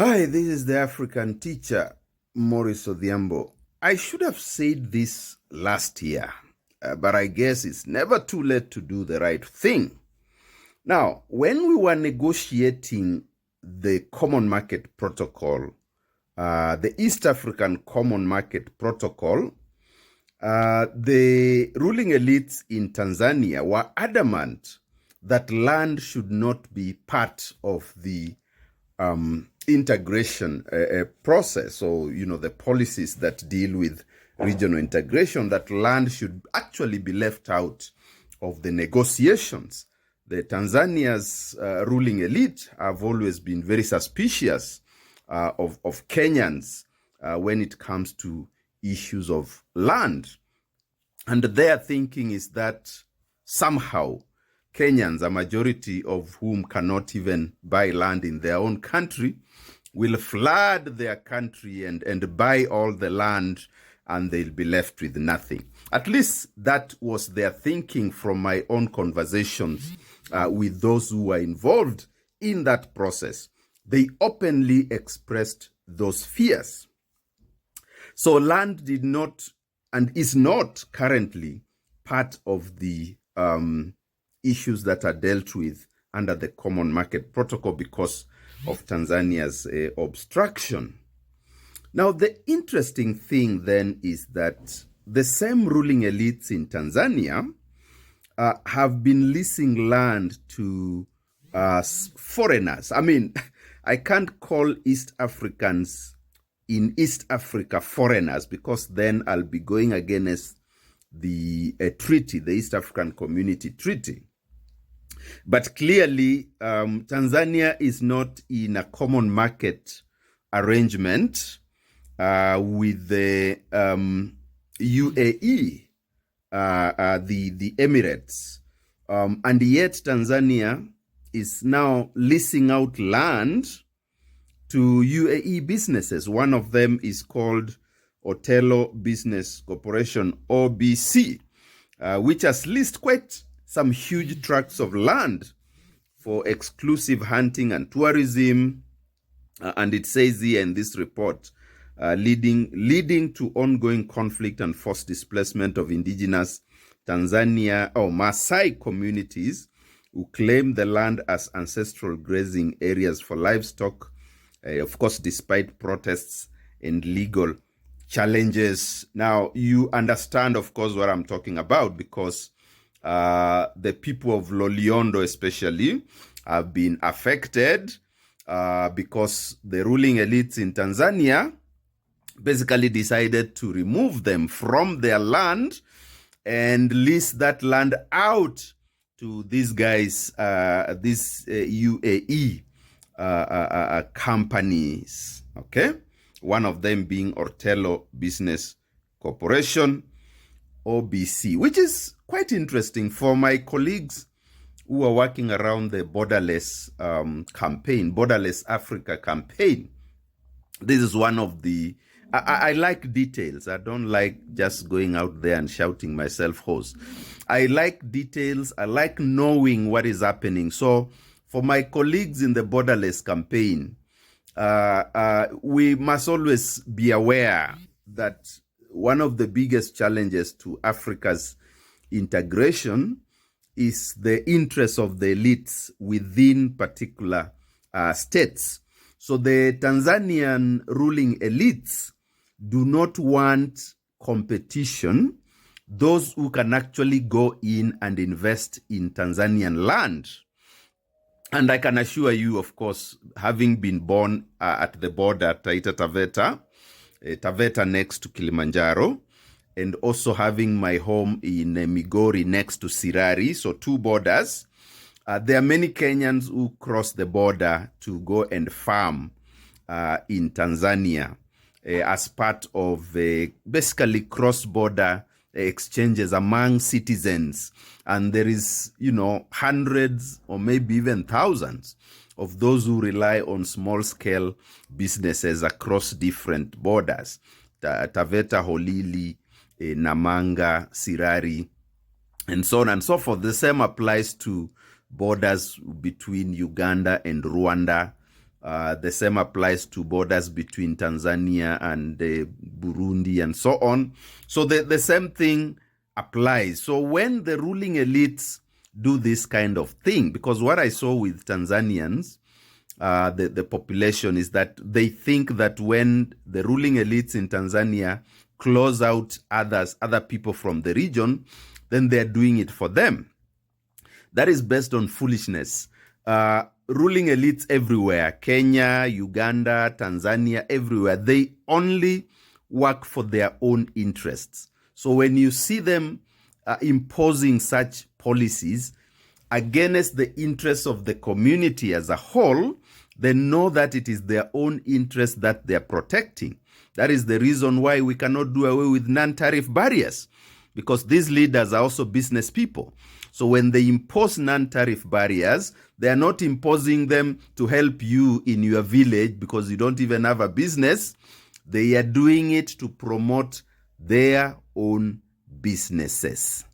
Hi, this is the African teacher, Maurice Odhiambo. I should have said this last year, but I guess it's never too late to do the right thing. Now, when we were negotiating the Common Market Protocol, the East African Common Market Protocol, the ruling elites in Tanzania were adamant that land should not be part of the integration process, so the policies that deal with regional integration, that land should actually be left out of the negotiations. The Tanzania's ruling elite have always been very suspicious of Kenyans when it comes to issues of land. And their thinking is that somehow Kenyans, a majority of whom cannot even buy land in their own country, will flood their country and buy all the land, and they'll be left with nothing. At least that was their thinking from my own conversations with those who were involved in that process. They openly expressed those fears. So land did not and is not currently part of the issues that are dealt with under the Common Market Protocol because of Tanzania's obstruction. Now, the interesting thing then is that the same ruling elites in Tanzania have been leasing land to foreigners. I mean, I can't call East Africans in East Africa foreigners, because then I'll be going against the treaty, the East African Community Treaty. But clearly, Tanzania is not in a common market arrangement with the UAE, the Emirates. And yet Tanzania is now leasing out land to UAE businesses. One of them is called Otello Business Corporation, OBC, which has leased quite some huge tracts of land for exclusive hunting and tourism. And it says here in this report, leading to ongoing conflict and forced displacement of indigenous Tanzania or Maasai communities who claim the land as ancestral grazing areas for livestock, of course, despite protests and legal challenges. Now, you understand, of course, what I'm talking about, because the people of Loliondo especially have been affected because the ruling elites in Tanzania basically decided to remove them from their land and lease that land out to these guys, these UAE companies, okay? One of them being Otello Business Corporation, OBC, which is quite interesting for my colleagues who are working around the Borderless campaign, Borderless Africa campaign. This is one of the, I like details. I don't like just going out there and shouting myself hoarse. I like details. I like knowing what is happening. So for my colleagues in the Borderless campaign, we must always be aware that one of the biggest challenges to Africa's integration is the interests of the elites within particular states. So the Tanzanian ruling elites do not want competition, those who can actually go in and invest in Tanzanian land. And I can assure you, of course, having been born at the border, Taita Taveta, Taveta next to Kilimanjaro, and also having my home in Migori next to Sirari, so two borders, there are many Kenyans who cross the border to go and farm in Tanzania as part of basically cross-border exchanges among citizens. And there is, hundreds or maybe even thousands of those who rely on small-scale businesses across different borders. Taveta, Holili, Namanga, Sirari, and so on and so forth. The same applies to borders between Uganda and Rwanda, The same applies to borders between Tanzania and Burundi and so on. So the same thing applies. So when the ruling elites do this kind of thing, because what I saw with Tanzanians, the population, is that they think that when the ruling elites in Tanzania close out other people from the region, then they're doing it for them. That is based on foolishness. Ruling elites everywhere, Kenya, Uganda, Tanzania, everywhere, they only work for their own interests. So when you see them imposing such policies against the interests of the community as a whole, they know that it is their own interests that they're protecting. That is the reason why we cannot do away with non-tariff barriers, because these leaders are also business people. So when they impose non-tariff barriers, they are not imposing them to help you in your village because you don't even have a business. They are doing it to promote their own businesses.